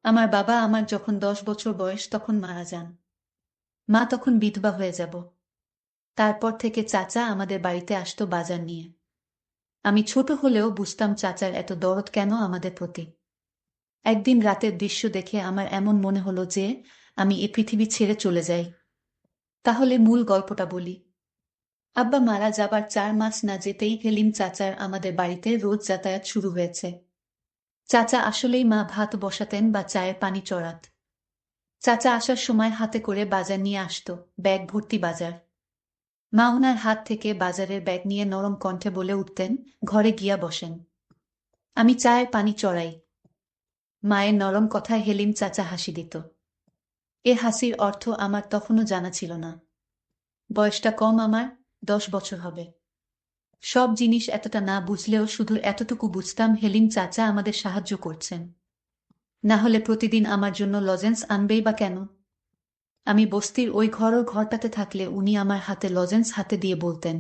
আমার বাবা আমার যখন 10 বছর বয়স তখন মারা যান। মা তখন বিধবা হয়ে যাব। তারপর থেকে চাচা আমাদের বাড়িতে আসতো বাজার নিয়ে। আমি ছোট হলেও বুঝতাম চাচার এত দরদ কেন আমাদের প্রতি। একদিন রাতের দৃশ্য দেখে আমার এমন মনে হলো যে আমি এ পৃথিবী ছেড়ে চলে যাই। তাহলে মূল গল্পটা বলি। আব্বা মারা যাবার 4 মাস না যেতেই হেলিম চাচার আমাদের বাড়িতে রোজ যাতায়াত শুরু হয়েছে। চাচা আসলেই মা ভাত বসাতেন বা চায়ের পানি চড়াত। চাচা আসার সময় হাতে করে বাজার নিয়ে আসতো, ব্যাগ ভর্তি বাজার। মা ওনার হাত থেকে বাজারের ব্যাগ নিয়ে নরম কণ্ঠে বলে উঠতেন, ঘরে গিয়া বসেন, আমি চায়ের পানি চড়াই। মায়ের নরম কথায় হেলিম চাচা হাসি দিত। এ হাসির অর্থ আমার তখনও জানা ছিল না। বয়সটা কম আমার, 10 বছর হবে। সব জিনিস এতটা না বুঝলেও শুধু এতটুকু বুঝতাম হেলিম চাচা আমাদের সাহায্য করছেন। না হলে প্রতিদিন আমার জন্য লজেন্স আনবেই বা কেন? আমি বস্তির ওই ঘরটাতে থাকলে উনি আমার হাতে লজেন্স হাতে দিয়ে বলতেন,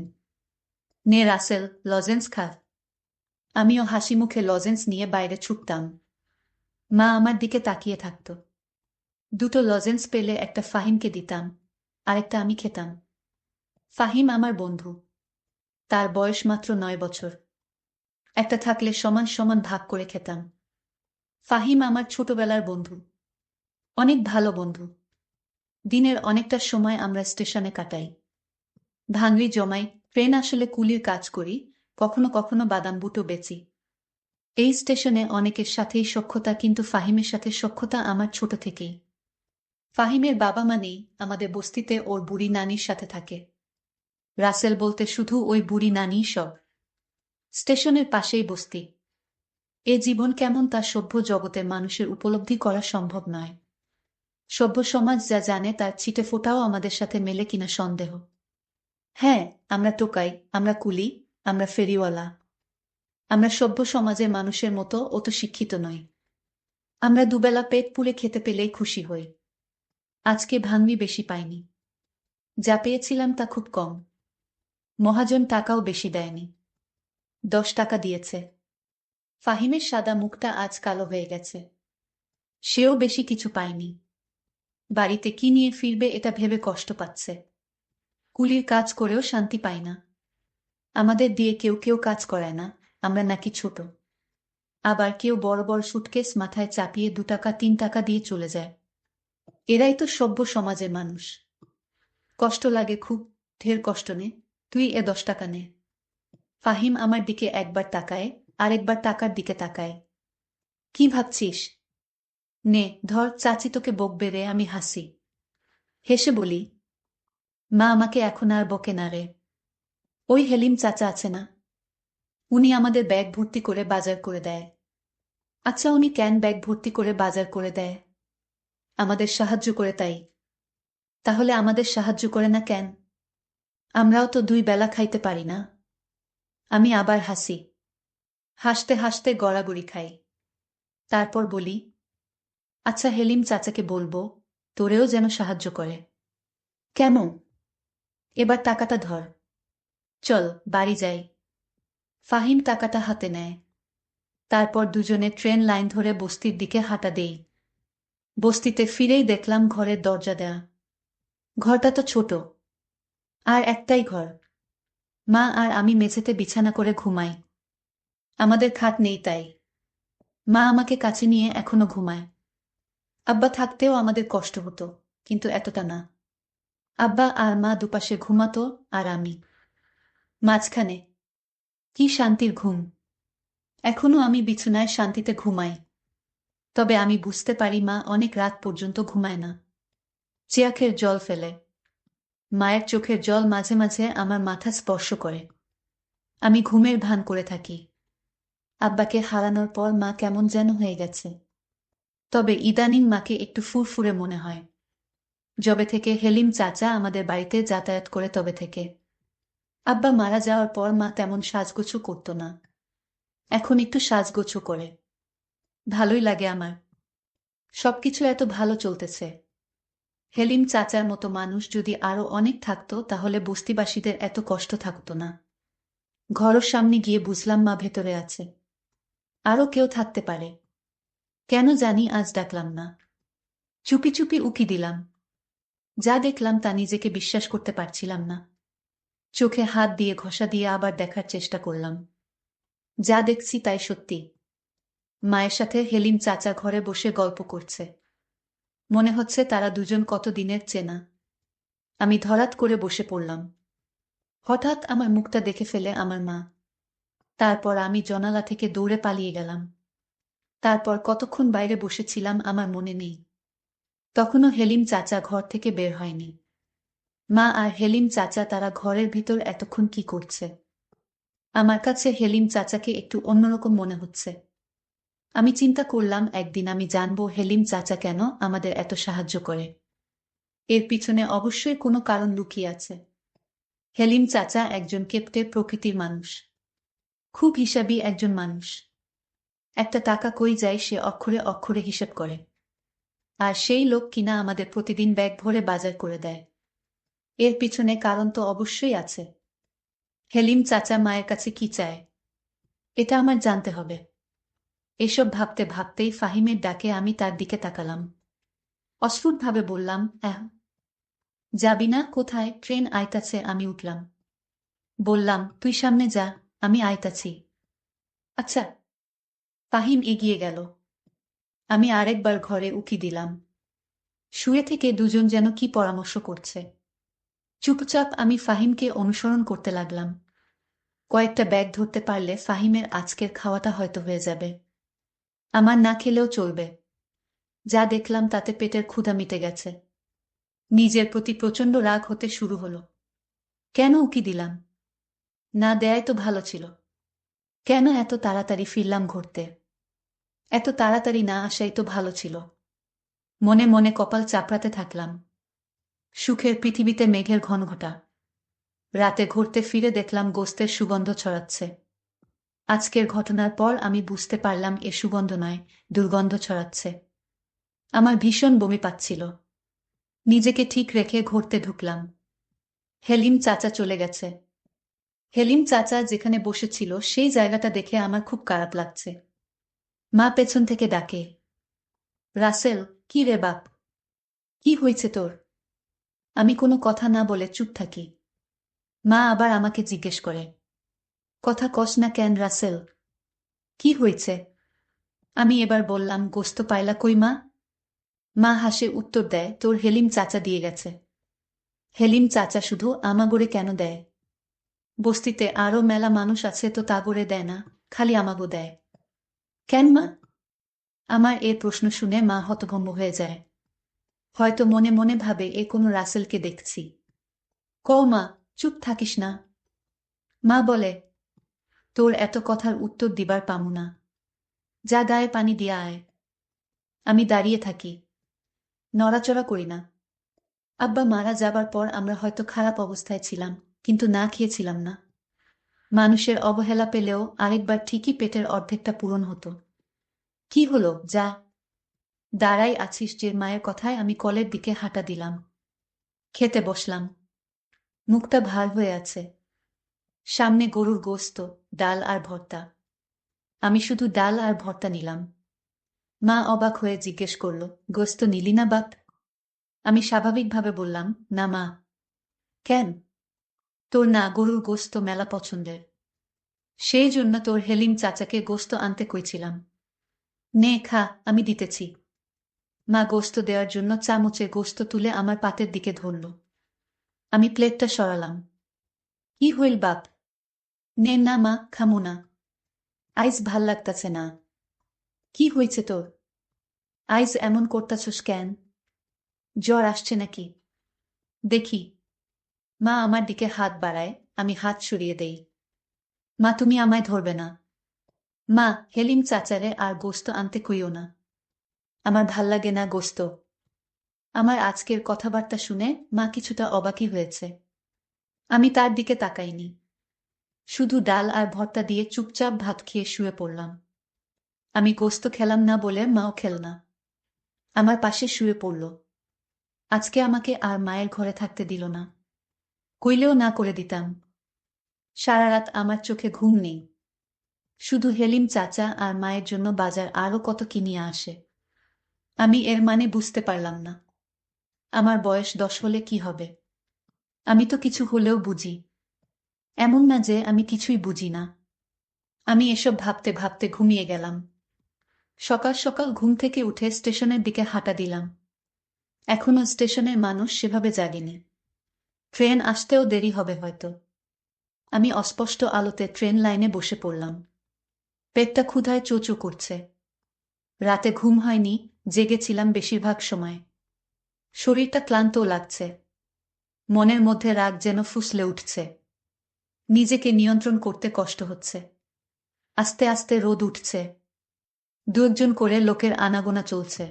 নে রাসেল, লজেন্স খা। আমিও হাসি মুখে লজেন্স নিয়ে বাইরে ছুটতাম। মা আমার দিকে তাকিয়ে থাকত। দুটো লজেন্স পেলে একটা ফাহিমকে দিতাম, আরেকটা আমি খেতাম। ফাহিম আমার বন্ধু। তার বয়স মাত্র 9 বছর। একটা থাকলে সমান সমান ভাগ করে খেতাম। ফাহিম আমার ছোটবেলার বন্ধু, অনেক ভালো বন্ধু। দিনের অনেকটা সময় আমরা স্টেশনে কাটাই, ভাঙড়ি জমাই, ট্রেন আসলে কুলির কাজ করি, কখনো কখনো বাদাম বুটো বেচি। এই স্টেশনে অনেকের সাথেই সখ্যতা, কিন্তু ফাহিমের সাথে সখ্যতা আমার ছোট থেকেই। ফাহিমের বাবা মা নেই, আমাদের বস্তিতে ওর বুড়ি নানির সাথে থাকে। রাসেল বলতে শুধু ওই বুড়ি নানিই সব। স্টেশনের পাশেই বস্তি। এ জীবন কেমন তা সভ্য জগতের মানুষের উপলব্ধি করা সম্ভব নয়। সভ্য সমাজ যা জানে তার ছিটে ফোটাও আমাদের সাথে মেলে কিনা সন্দেহ। হ্যাঁ, আমরা টোকাই, আমরা কুলি, আমরা ফেরিওয়ালা। আমরা সভ্য সমাজের মানুষের মতো অত শিক্ষিত নই। আমরা দুবেলা পেট পুড়ে খেতে পেলেই খুশি হই। আজকে ভাঙবি বেশি পাইনি। যা পেয়েছিলাম তা খুব কম। মহাজন টাকাও বেশি দেয়নি, 10 টাকা দিয়েছে। ফাহিমের সাদা মুখটা আজ কালো হয়ে গেছে। সেও বেশি কিছু পায়নি। বাড়িতে কি নিয়ে ফিরবে এটা ভেবে কষ্ট পাচ্ছে। কুলির কাজ করেও শান্তি পায় না। আমাদের দিয়ে কেউ কেউ কাজ করায় না, আমরা নাকি ছোট। আবার কেউ বড় বড় সুটকেস মাথায় চাপিয়ে 2 টাকা 3 টাকা দিয়ে চলে যায়। এরাই তো সভ্য সমাজের মানুষ। কষ্ট লাগে খুব, ঢের কষ্ট নে, তুই এ 10 টাকা নে। ফাহিম আমার দিকে একবার তাকায়, আরেকবার টাকার দিকে তাকায়। কি ভাবছিস? নে ধর, চাচি তোকে বকবে রে। আমি হাসি। হেসে বলি, মা আমাকে এখন আর বকে না রে। ওই হেলিম চাচা আছে না, উনি আমাদের ব্যাগ ভর্তি করে বাজার করে দেয়। আচ্ছা, উনি কেন ব্যাগ ভর্তি করে বাজার করে দেয়? আমাদের সাহায্য করে তাই। তাহলে আমাদের সাহায্য করে না কেন? আমরাও তো 2 বেলা খাইতে পারি না। আমি আবার হাসি। হাসতে হাসতে গড়াগড়ি খাই। তারপর বলি, আচ্ছা হেলিম চাচাকে বলবো তোরেও যেন সাহায্য করে। কেমন? এবার টাকাটা ধর, চল বাড়ি যাই। ফাহিম টাকাটা হাতে নেয়। তারপর দুজনে ট্রেন লাইন ধরে বস্তির দিকে হাঁটা দেই। বস্তিতে ফিরেই দেখলাম ঘরের দরজা দেয়া। ঘরটা তো ছোট, আর একটাই ঘর। মা আর আমি মেঝেতে বিছানা করে ঘুমাই। আমাদের খাট নেই তাই। মা আমাকে কাছে নিয়ে এখনো ঘুমায়। আব্বা থাকতেও আমাদের কষ্ট হতো, কিন্তু এতটা না। আব্বা আর মা দুপাশে ঘুমাতো, আর আমি মাঝখানে। কি শান্তির ঘুম! এখনো আমি বিছানায় শান্তিতে ঘুমাই। তবে আমি বুঝতে পারি মা অনেক রাত পর্যন্ত ঘুমায় না। চোখের জল ফেলে। মায়ের চোখের জল মাঝে মাঝে আমার মাথা স্পর্শ করে। আমি ঘুমের ভান করে থাকি। আব্বাকে হারানোর পর মা কেমন যেন হয়ে গেছে। তবে ইদানিং মাকে একটু ফুরফুরে মনে হয়। যবে থেকে হেলিম চাচা আমাদের বাড়িতে যাতায়াত করে তবে থেকে। আব্বা মারা যাওয়ার পর মা তেমন সাজগোছও করত না। এখন একটু সাজগোছও করে। ভালোই লাগে আমার। সবকিছু এত ভালো চলতেছে। হেলিম চাচার মতো মানুষ যদি আরো অনেক থাকতো তাহলে বস্তিবাসীদের এত কষ্ট থাকতো না। ঘরের সামনে গিয়ে বুঝলাম মা ভেতরে আছে। আরো কেউ থাকতে পারে। কেন জানি আজ ডাকলাম না। চুপি চুপি উকি দিলাম। যা দেখলাম তা নিজেকে বিশ্বাস করতে পারছিলাম না। চোখে হাত দিয়ে ঘষা দিয়ে আবার দেখার চেষ্টা করলাম। যা দেখছি তাই সত্যি। মায়ের সাথে হেলিম চাচা ঘরে বসে গল্প করছে। মনে হচ্ছে তারা দুজন কত দিনের চেনা। আমি ধরাত করে বসে পড়লাম। হঠাৎ আমার মুখটা দেখে ফেলে আমার মা। তারপর আমি জানালা থেকে দৌড়ে পালিয়ে গেলাম। তারপর কতক্ষণ বাইরে বসেছিলাম আমার মনে নেই। তখনও হেলিম চাচা ঘর থেকে বের হয়নি। মা আর হেলিম চাচা তারা ঘরের ভিতর এতক্ষণ কি করছে? আমার কাছে হেলিম চাচাকে একটু অন্যরকম মনে হচ্ছে। আমি চিন্তা করলাম একদিন আমি জানবো হেলিম চাচা কেন আমাদের এত সাহায্য করে। এর পিছনে অবশ্যই কোনো কারণ লুকিয়ে আছে। হেলিম চাচা একজন কেপ্টে প্রকৃতির মানুষ। খুব হিসাবী একজন মানুষ। একটা টাকা কই যায় সে অক্ষরে অক্ষরে হিসেব করে। আর সেই লোক কিনা আমাদের প্রতিদিন ব্যাগ ভরে বাজার করে দেয়। এর পিছনে কারণ তো অবশ্যই আছে। হেলিম চাচা মায়ের কাছে কি চায় এটা আমার জানতে হবে। এসব ভাবতে ভাবতেই ফাহিমের ডাকে আমি তার দিকে তাকালাম। অস্ফুটভাবে বললাম, যাবি না? কোথায়? ট্রেন আইতাছে। আমি উঠলাম। বললাম, তুই সামনে যা, আমি আইতাছি। আচ্ছা। ফাহিম এগিয়ে গেল। আমি আরেকবার ঘরে উকি দিলাম। শুয়ে থেকে দুজন যেন কি পরামর্শ করছে। চুপচাপ আমি ফাহিমকে অনুসরণ করতে লাগলাম। কয়েকটা ব্যাগ ধরতে পারলে ফাহিমের আজকের খাওয়াটা হয়তো হয়ে যাবে। আমার না খেলেও চলবে। যা দেখলাম তাতে পেটের ক্ষুধা মিটে গেছে। নিজের প্রতি প্রচণ্ড রাগ হতে শুরু হলো। কেন উকি দিলাম? না দেয়াই তো ভালো ছিল। কেন এত তাড়াতাড়ি ফিরলাম ঘুরতে? এত তাড়াতাড়ি না আসাই তো ভালো ছিল। মনে মনে কপাল চাপড়াতে থাকলাম। সুখের পৃথিবীতে মেঘের ঘনঘটা। রাতে ঘুরতে ফিরে দেখলাম গোস্তের সুগন্ধ ছড়াচ্ছে। আজকের ঘটনার পর আমি বুঝতে পারলাম এ সুগন্ধ নয়, দুর্গন্ধ ছড়াচ্ছে। আমার ভীষণ বমি পাচ্ছিল। নিজেকে ঠিক রেখে ঘুরতে ঢুকলাম। হেলিম চাচা চলে গেছে। হেলিম চাচা যেখানে বসেছিল সেই জায়গাটা দেখে আমার খুব খারাপ লাগছে। মা পেছন থেকে ডাকে, রাসেল, কি রে বাপ? কি হয়েছে তোর? আমি কোনো কথা না বলে চুপ থাকি। মা আবার আমাকে জিজ্ঞেস করে, কথা কস না কেন রাসেল? কি হয়েছে? আমি এবার বললাম, গোস্ত পাইলা কই মা? মা হাসে উত্তর দেয়, তোর হেলিম চাচা দিয়ে গেছে। হেলিম চাচা শুধু আমাগরে কেন দেয়? বস্তিতে আরও মেলা মানুষ আছে তো তাগরে দেয় না, খালি আমাগো দেয় কেন মা? আমার এ প্রশ্ন শুনে মা হতভম্ব হয়ে যায়। হয়তো মনে মনে ভাবে এ কোনো রাসেলকে দেখছি। কও মা, চুপ থাকিস না। মা বলে, তোর এত কথার উত্তর দিবার পামু না। যা গায়ে পানি দিয়া আয়। আমি দাঁড়িয়ে থাকি, নড়াচড়া করি না। আব্বা মারা যাবার পর আমরা হয়তো খারাপ অবস্থায় ছিলাম, কিন্তু না খেয়েছিলাম না। মানুষের অবহেলা পেলেও আরেকবার ঠিকই পেটের অর্ধেকটা পূরণ হতো। কি হলো, যা। দাঁড়াই আছিস যে? মায়ের কথায় আমি কলের দিকে হাঁটা দিলাম। খেতে বসলাম। মুখটা ভার হয়ে আছে। সামনে গরুর গোস্ত, ডাল আর ভর্তা। আমি শুধু ডাল আর ভর্তা নিলাম। মা অবাক হয়ে জিজ্ঞেস করল, গোস্ত নিলি না বাপ? আমি স্বাভাবিকভাবে বললাম, না মা। কেন? তোর না গরুর গোস্ত মেলা পছন্দের। সেই জন্য তোর হেলিম চাচাকে গোস্ত আনতে কইছিলাম। নে খা, আমি দিতেছি। মা গোস্ত দেওয়ার জন্য চামচে গোস্ত তুলে আমার পাতের দিকে ধরল। আমি প্লেটটা সরালাম। কি হইল বাপ? নে না মা, খামু না। আইজ ভাল লাগতাছে না। কি হয়েছে তোর? আইজ এমন করতাছস কেন? জ্বর আসছে নাকি? দেখি। মা আমার দিকে হাত বাড়ায়, আমি হাত সরিয়ে দেই। মা, তুমি আমায় ধরবে না। মা, হেলিম চাচারে আর গোস্ত আনতে কইও না। আমার ভাল লাগে না গোস্ত। আমার আজকের কথাবার্তা শুনে মা কিছুটা অবাকই হয়েছে। আমি তার দিকে তাকাইনি। শুধু ডাল আর ভর্তা দিয়ে চুপচাপ ভাত খেয়ে শুয়ে পড়লাম। আমি গোস্ত খেলাম না বলে মাও খেল না। আমার পাশে শুয়ে পড়ল। আজকে আমাকে আর মায়ের ঘরে থাকতে দিল না। কইলেও না করে দিতাম। সারা রাত আমার চোখে ঘুম নেই। শুধু হেলিম চাচা আর মায়ের জন্য বাজার আরও কত কি নিয়ে আসে। আমি এর মানে বুঝতে পারলাম না। আমার বয়স 10 হলে কি হবে? আমি তো কিছু হলেও বুঝি। এমন না যে আমি কিছুই বুঝি না। আমি এসব ভাবতে ভাবতে ঘুমিয়ে গেলাম। সকাল সকাল ঘুম থেকে উঠে স্টেশনের দিকে হাঁটা দিলাম। এখনো স্টেশনের মানুষ সেভাবে জাগেনি। ট্রেন আসতেও দেরি হবে হয়তো। আমি অস্পষ্ট আলোতে ট্রেন লাইনে বসে পড়লাম। পেটটা ক্ষুধায় চোচো করছে। রাতে ঘুম হয়নি, জেগেছিলাম বেশিরভাগ সময়। শরীরটা ক্লান্তও লাগছে। মনের মধ্যে রাগ যেন ফুসলে উঠছে। নিজেকে নিয়ন্ত্রণ করতে কষ্ট হচ্ছে। আস্তে আস্তে রোদ উঠছে। দু একজন করে লোকের আনাগোনা চলছে।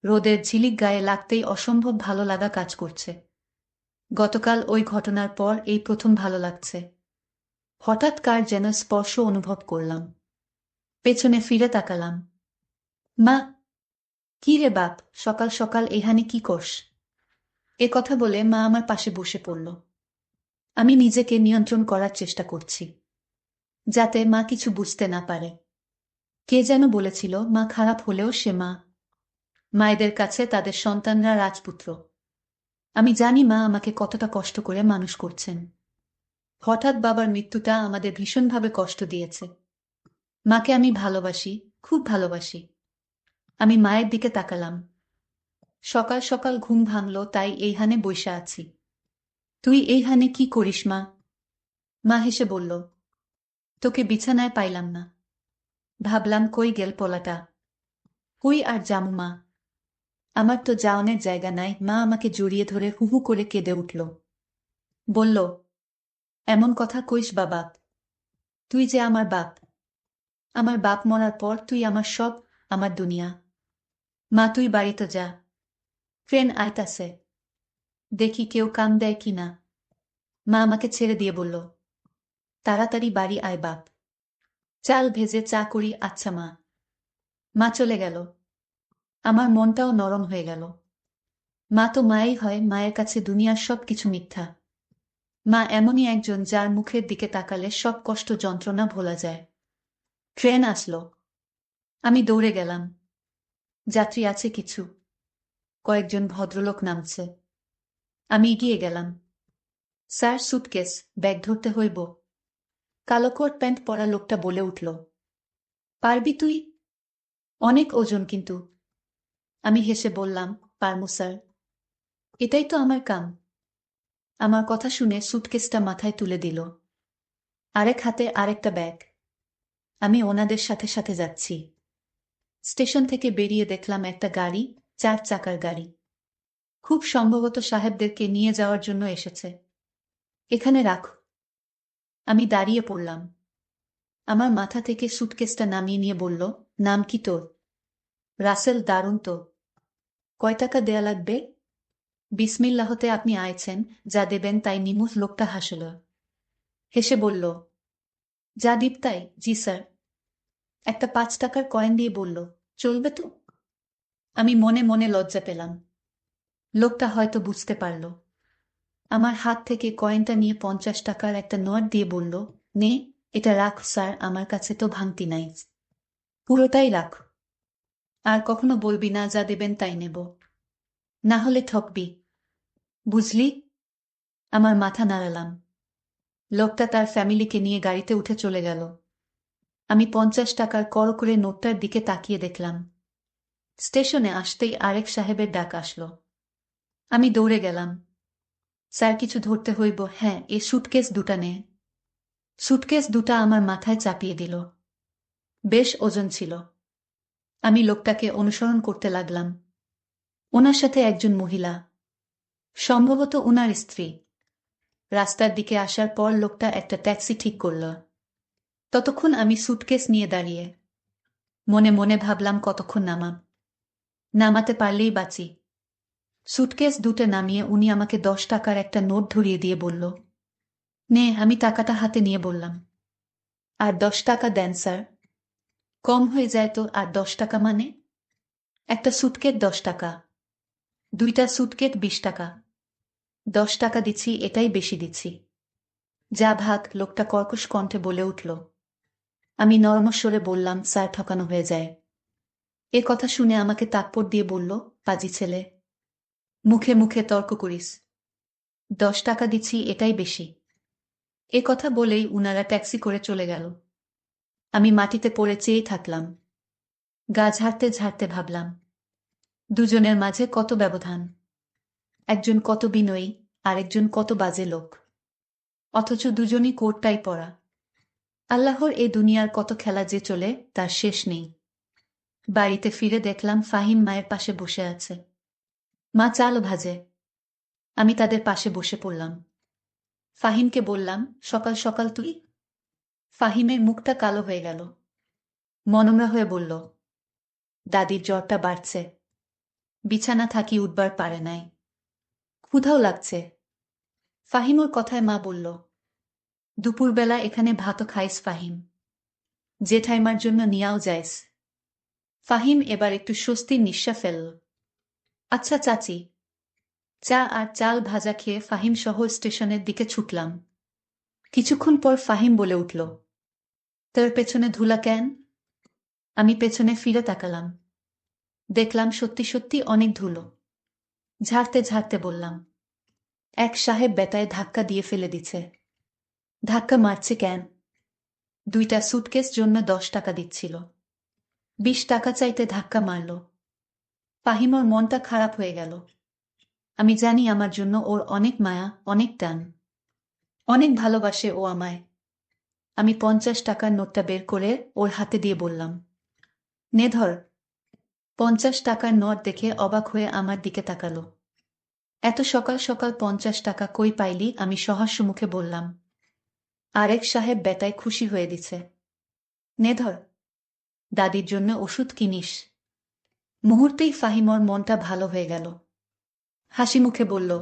রোদের ঝিলিক গায়ে লাগতেই অসম্ভব ভালো লাগা কাজ করছে। গতকাল ওই ঘটনার পর এই প্রথম ভালো লাগছে। হঠাৎ কার যেন স্পর্শ অনুভব করলাম। পেছনে ফিরে তাকালাম। মা! কি রে বাপ, সকাল সকাল এখানে কি করস? এ কথা বলে মা আমার পাশে বসে পড়ল। আমি নিজেকে নিয়ন্ত্রণ করার চেষ্টা করছি, যাতে মা কিছু বুঝতে না পারে। কে যেন বলেছিল মা খারাপ হলেও সে মা। মায়েদের কাছে তাদের সন্তানরা রাজপুত্র। আমি জানি মা আমাকে কতটা কষ্ট করে মানুষ করছেন। হঠাৎ বাবার মৃত্যুটা আমাদের ভীষণভাবে কষ্ট দিয়েছে। মাকে আমি ভালোবাসি, খুব ভালোবাসি। আমি মায়ের দিকে তাকালাম। সকাল সকাল ঘুম ভাঙল তাই এইখানে বইসা আছি। তুই এইখানে কি করিস মা? মা হেসে বলল, তোকে বিছানায় পাইলাম না। ভাবলাম কই গেল পোলাটা। কই আর যামু মা? আমার তো যাওনের জায়গা নাই। মা আমাকে জড়িয়ে ধরে হু হু করে কেঁদে উঠল। বলল, এমন কথা কইস বাবা। তুই যে আমার বাপ। আমার বাপ মরার পর তুই আমার সব, আমার দুনিয়া। মা তুই বাড়িতে যা। ট্রেন আইতাছে। দেখি কেউ কান দেয় কি না। মা আমাকে ছেড়ে দিয়ে বলল, তাড়াতাড়ি বাড়ি আয় বাপ। চাল ভেজে চা করি। আচ্ছা মা। মা চলে গেল। আমার মনটাও নরম হয়ে গেল। মা তো মাই হয়, মায়ের কাছে দুনিয়ার সব কিছু মিথ্যা। মা এমনই একজন যার মুখের দিকে তাকালে সব কষ্ট যন্ত্রণা ভোলা যায়। ট্রেন আসলো। আমি দৌড়ে গেলাম। যাত্রী আছে কিছু। কয়েকজন ভদ্রলোক নামছে। আমি এগিয়ে গেলাম। স্যার, সুটকেস, ব্যাগ ধরতে হইব। কালো কোট প্যান্ট পরা লোকটা বলে উঠল, পারবি তুই? অনেক ওজন কিন্তু। আমি হেসে বললাম, পারমু স্যার। এটাই তো আমার কাম। আমার কথা শুনে সুটকেসটা মাথায় তুলে দিল। আরেক হাতে আরেকটা ব্যাগ। আমি ওনাদের সাথে সাথে যাচ্ছি। স্টেশন থেকে বেরিয়ে দেখলাম একটা গাড়ি, 4 চাকার গাড়ি। খুব সম্ভবত সাহেবদেরকে নিয়ে যাওয়ার জন্য এসেছে। এখানে রাখো। আমি দাঁড়িয়ে পড়লাম। আমার মাথা থেকে সুটকেসটা নামিয়ে নিয়ে বলল, নাম কি তোর? রাসেল। দারুণ তো। কয় টাকা দেয়া লাগবে? বিসমিল্লাহতে আপনি আইছেন, যা দেবেন তাই নিমুখ। লোকটা হাসল। হেসে বলল, যা দিব তাই? জি স্যার। একটা 5 টাকার কয়েন দিয়ে বলল, চলবে তো? আমি মনে মনে লজ্জা পেলাম। লোকটা হয়তো বুঝতে পারল। আমার হাত থেকে কয়েনটা নিয়ে 50 টাকার একটা নোট দিয়ে বলল, নে, এটা রাখ স্যার, আমার কাছে তো ভাঙতি নাই। পুরোটাই রাখ। আর কখনো বলবি না যা দেবেন তাই নেব। না হলে ঠকবি। বুঝলি? আমার মাথা নাড়ালাম। লোকটা তার ফ্যামিলিকে নিয়ে গাড়িতে উঠে চলে গেল। আমি 50 টাকার করে নোটটার দিকে তাকিয়ে দেখলাম। স্টেশনে আসতেই আরেক সাহেবের ডাক আসলো। আমি দৌড়ে গেলাম। স্যার, কিছু ধরতে হইব। হ্যাঁ, এ সুটকেস দুটা নে। সুটকেস দুটা আমার মাথায় চাপিয়ে দিল। বেশ ওজন ছিল। আমি লোকটাকে অনুসরণ করতে লাগলাম। ওনার সাথে একজন মহিলা, সম্ভবত ওনার স্ত্রী। রাস্তার দিকে আসার পর লোকটা একটা ট্যাক্সি ঠিক করল। ততক্ষণ আমি সুটকেস নিয়ে দাঁড়িয়ে মনে মনে ভাবলাম, কতক্ষণ নামাতে পারলেই বাঁচি। সুটকেস দুটো নামিয়ে উনি আমাকে 10 টাকার একটা নোট ধরিয়ে দিয়ে বলল, নে। আমি টাকাটা হাতে নিয়ে বললাম, আর 10 টাকা দেন স্যার। কম হয়ে যায় তো। আর 10 টাকা মানে? একটা সুটকেস 10 টাকা, দুইটা সুটকেস 20 টাকা। 10 টাকা দিচ্ছি, এটাই বেশি দিচ্ছি। যা ভাগ। লোকটা কর্কশ কণ্ঠে বলে উঠল। আমি নরমস্বরে বললাম, স্যার ঠকানো হয়ে যায়। এ কথা শুনে আমাকে তাকপড় দিয়ে বলল, পাজি ছেলে, মুখে মুখে তর্ক করিস। 10 টাকা দিচ্ছি, এটাই বেশি। এ কথা বলেই উনারা ট্যাক্সি করে চলে গেল। আমি মাটিতে পড়ে চেয়েই থাকলাম। গা ঝাড়তে ঝাড়তে ভাবলাম, দুজনের মাঝে কত ব্যবধান। একজন কত বিনয়ী, আরেকজন কত বাজে লোক। অথচ দুজনই কোটটাই পরা। আল্লাহর এই দুনিয়ার কত খেলা যে চলে তার শেষ নেই। বাড়িতে ফিরে দেখলাম ফাহিম মায়ের পাশে বসে আছে। মা চাল ভাজে। আমি তাদের পাশে বসে পড়লাম। ফাহিমকে বললাম, সকাল সকাল তুই? ফাহিমের মুখটা কালো হয়ে গেল। মনমরা হয়ে বলল, দাদির জ্বরটা বাড়ছে। বিছানা থাকি উঠবার পারে নাই। ক্ষুধাও লাগছে। ফাহিমর কথায় মা বলল, দুপুরবেলা এখানে ভাতও খাইস ফাহিম। জেঠাইমার জন্য নিয়াও যাইস। ফাহিম এবার একটু স্বস্তির নিঃশ্বাস ফেলল। আচ্ছা চাচি। চা আর চাল ভাজা খেয়ে ফাহিম সহ স্টেশনের দিকে ছুটলাম। কিছুক্ষণ পর ফাহিম বলে উঠল, তোর পেছনে ধুলা কেন? আমি পেছনে ফিরে তাকালাম। দেখলাম সত্যি সত্যি অনেক ধুলো। ঝাড়তে ঝাড়তে বললাম, এক সাহেব বেটায় ধাক্কা দিয়ে ফেলে দিছে। ধাক্কা মারছে কেন? 2টা সুটকেস জন্য 10 টাকা দিচ্ছিল। 20 টাকা চাইতে ধাক্কা মারল। ফাহিমর মনটা খারাপ হয়ে গেল। আমি জানি আমার জন্য ওর অনেক মায়া, অনেক টান। অনেক ভালোবাসে ও আমায়। আমি 50 টাকার নোটটা বের করে ওর হাতে দিয়ে বললাম, নে ধর। 50 টাকার নোট দেখে অবাক হয়ে আমার দিকে তাকালো। এত সকাল সকাল 50 টাকা কই পাইলি? আমি সহাস্য মুখে বললাম। আরেক সাহেব বেটায় খুশি হয়ে দিছে। নে ধর, দাদির জন্য ওষুধ কিনিস। মুহূর্তেই ফাহিমর মনটা ভালো হয়ে গেল। হাসি মুখে বলল,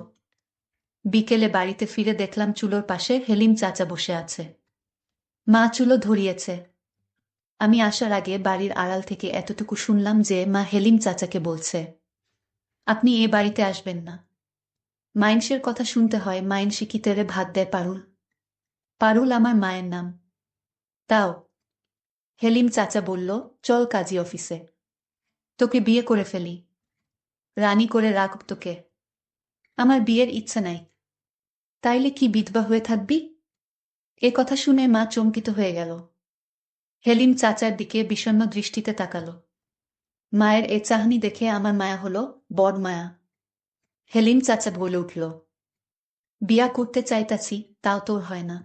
বিকেলে বাড়িতে ফিরে দেখলাম চুলোর পাশে হেলিম চাচা বসে আছে। মা চুলো ধরিয়েছে। আমি আসার আগে বাড়ির আড়াল থেকে এতটুকু শুনলাম যে মা হেলিম চাচাকে বলছে, আপনি এ বাড়িতে আসবেন না। মাইনসের কথা শুনতে হয়, মাইনসি কি তেরে ভাত দেয় পারুল? পারুল আমার মায়ের নাম। তাও হেলিম চাচা বলল, চল কাজী অফিসে, তোকে বিয়ে করে ফেলি, রানী করে রাখব তোকে। আমার বিয়ের ইচ্ছা নাই। তাইলে কি বিধবা হয়ে থাকবি? এ কথা শুনে মা চমকিত হয়ে গেল। হেলিম চাচার দিকে বিষণ্ণ দৃষ্টিতে তাকালো। মায়ের এ চাহনি দেখে আমার মায়া হলো, বড় মায়া। হেলিম চাচা বলে উঠল, বিয়া করতে চাইতাছি, তাও তোর হয় না।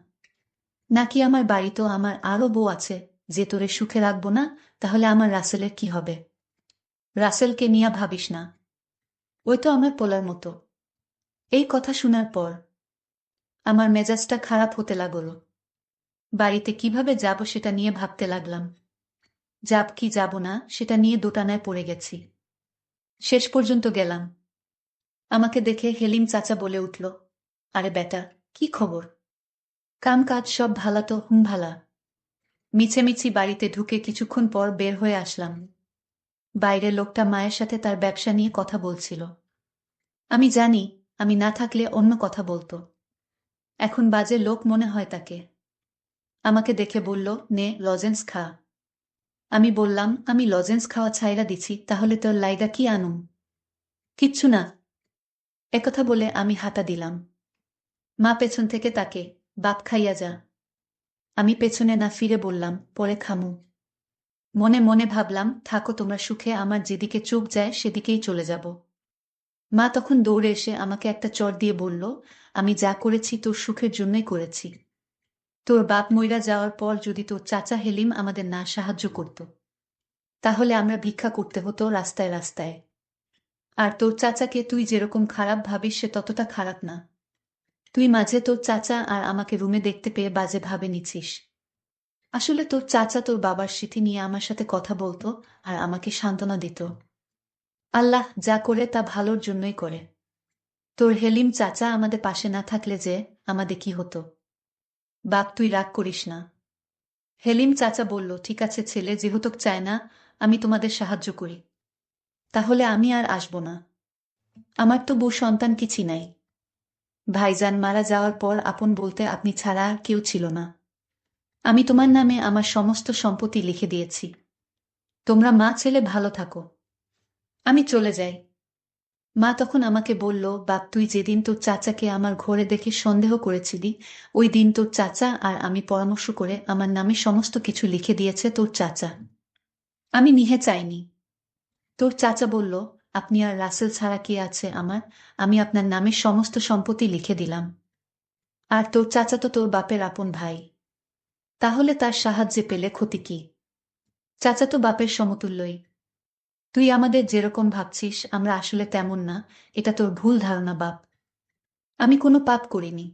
নাকি আমার বাড়িতেও আমার আরো বউ আছে, যে তোরে সুখে রাখবো না? তাহলে আমার রাসেলের কি হবে? রাসেলকে নিয়া ভাবিস না, ওই তো আমার পোলার মতো। এই কথা শোনার পর আমার মেজাজটা খারাপ হতে লাগলো। বাড়িতে কিভাবে যাব সেটা নিয়ে ভাবতে লাগলাম। যাব কি যাব না সেটা নিয়ে দোটানায় পড়ে গেছি। শেষ পর্যন্ত গেলাম। আমাকে দেখে হেলিম চাচা বলে উঠল, আরে বেটা, কি খবর? কাম কাজ সব ভালা তো? হুম ভালা। মিছেমিছি বাড়িতে ঢুকে কিছুক্ষণ পর বের হয়ে আসলাম। বাইরে লোকটা মায়ের সাথে তার ব্যবসা নিয়ে কথা বলছিল। আমি জানি আমি না থাকলে অন্য কথা বলতো। এখন বাজে লোক মনে হয় তাকে। আমাকে দেখে বলল, নে লজেন্স খা। আমি বললাম, আমি লজেন্স খাওয়া ছাইরা দিছি, তাহলে তোর লাইগা কি আনুম? কিচ্ছু না। একথা বলে আমি হাঁটা দিলাম। মা পেছন থেকে তাকে, বাপ খাইয়া যা। আমি পেছনে না ফিরে বললাম, পরে খামু। মনে মনে ভাবলাম, থাকো তোমরা সুখে, আমার যেদিকে চোখ যায় সেদিকেই চলে যাব। মা তখন দৌড়ে এসে আমাকে একটা চড় দিয়ে বলল, আমি যা করেছি তোর সুখের জন্যই করেছি। তোর বাপ মইরা যাওয়ার পর যদি তোর চাচা হেলিম আমাদের না সাহায্য করত, তাহলে আমরা ভিক্ষা করতে হতো রাস্তায় রাস্তায়। আর তোর চাচাকে তুই যেরকম খারাপ ভাবিস সে ততটা খারাপ না। তুই মাঝে তোর চাচা আর আমাকে রুমে দেখতে পেয়ে বাজে ভাবে নিছিস। আসলে তোর চাচা তোর বাবার স্মৃতি নিয়ে আমার সাথে কথা বলতো আর আমাকে সান্ত্বনা দিত। আল্লাহ যা করে তা ভালোর জন্যই করে। তোর হেলিম চাচা আমাদের পাশে না থাকলে যে আমাদের কি হতো? বাপ তুই রাগ করিস না। হেলিম চাচা বলল, ঠিক আছে ছেলে, যেহেতু চায় না আমি তোমাদের সাহায্য করি, তাহলে আমি আর আসব না। আমার তো বউ সন্তান কিছু নাই। ভাইজান মারা যাওয়ার পর আপন বলতে আপনি ছাড়া আর কেউ ছিল না। আমি তোমার নামে আমার সমস্ত সম্পত্তি লিখে দিয়েছি। তোমরা মা ছেলে ভালো থাকো। আমি চলে যাই। মা তখন আমাকে বলল, বাপ, তুই যেদিন তোর চাচাকে আমার ঘরে দেখে সন্দেহ করেছিলি, ওই দিন তোর চাচা আর আমি পরামর্শ করে আমার নামে সমস্ত কিছু লিখে দিয়েছে তোর চাচা। আমি নিহে চাইনি। তোর চাচা বলল, আপনি আর রাসেল ছাড়া কি আছে আমার, আমি আপনার নামে সমস্ত সম্পত্তি লিখে দিলাম। আর তোর চাচা তো তোর বাপের আপন ভাই, তাহলে তার সাহায্যে পেলে ক্ষতি কি? চাচা তো বাপের সমতুল্যই। তুই আমাদের যেরকম ভাবছিস আমরা আসলে তেমন না, এটা তোর ভুল ধারণা বাপ। আমি কোনো পাপ করিনি।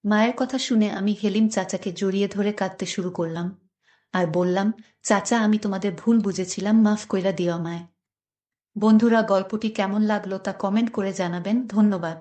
মায়ের কথা শুনে আমি হেলিম চাচাকে জড়িয়ে ধরে কাঁদতে শুরু করলাম আর বললাম, চাচা, আমি তোমাদের ভুল বুঝেছিলাম, মাফ কইরা দিও আমায়। বন্ধুরা, গল্পটি কেমন লাগলো তা কমেন্ট করে জানাবেন। ধন্যবাদ।